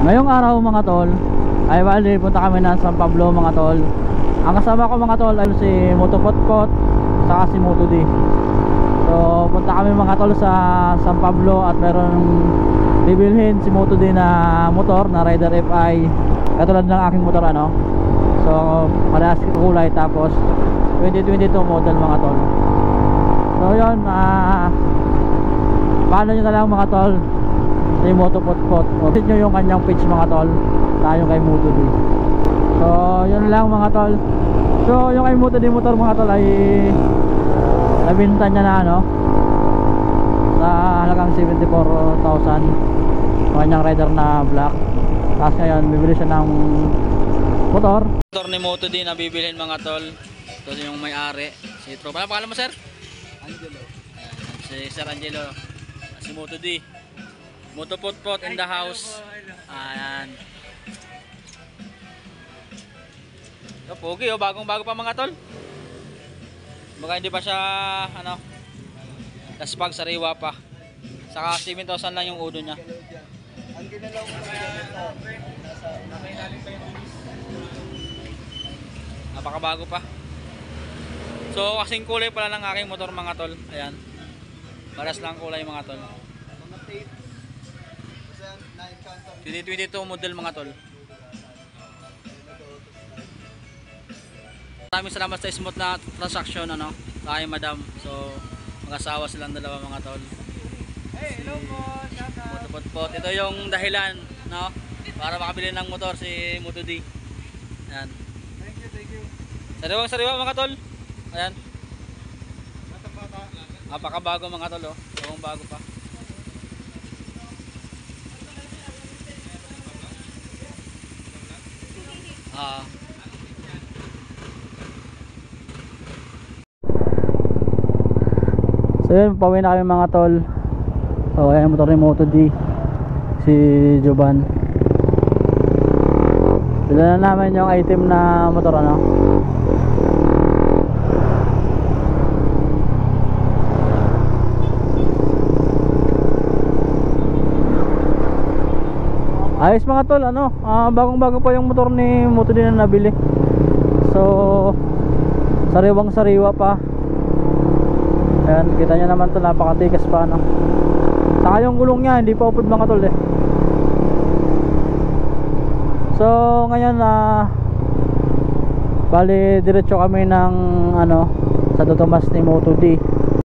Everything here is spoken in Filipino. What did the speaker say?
Ngayong araw mga tol ay bali punta kami ng San Pablo mga tol. Ang kasama ko mga tol ay si Motopotpot saka si Moto-D. So punta kami mga tol sa San Pablo at meron bibilhin si Moto-D na motor na Rider FI katulad ng aking motor ano. So parehas kulay tapos 2022 model mga tol. So yun paano nyo na lang mga tol si Motopotpot. Visit nyo yung kanyang page mga tol, tayo kay Moto-D. So yun lang mga tol. So yung kay Moto-D motor mga tol ay nabinta niya na ano sa halagang 74,000 kanyang rider na black. Tapos ngayon bibili siya ng motor ni Moto-D na bibilhin mga tol. Ito yung may-ari si Tro. Paano pangalan mo sir? Angelo. Si Sir Angelo. Si Moto-D. Motopotpot in the house. Ayan. So, pogi oh, bagong-bago pa mga tol. Baka hindi pa siya ano, laspag, sariwa pa. Saka 7,000 lang yung udo niya. Ang ginalaw ko Napakabago pa. So kasing kulay pala ng aking motor mga tol. Ayan. Paras lang kulay mga tol. mga tape. Kasi na-encounter 2022 model mga tol. Maraming salamat sa smooth na transaction ano, sa aking madam. So mag-asawa silang dalawa mga tol. Hey, hello po. Motopotpot. Ito yung dahilan no, para makabili ng motor si Moto-D. Ayan. Thank you. Sariwang sariwa mga tol. Ayan. Napakabago mga tol oh. Bagong bago pa. So yun, pauwi na kami mga tol. So ayan yung motor ni Moto-D, si Joban. Bila na namin yung item na motor ano. Ayos mga tol ano, bagong-bago pa yung motor ni Moto-D na nabili. So sariwang sariwa pa. Ayan, kita nyo naman to, napakatikas pa no. Saka yung gulong nya hindi pa upod mga tol eh. So ngayon bali diretso kami ng ano sa Totomas ni Moto-D.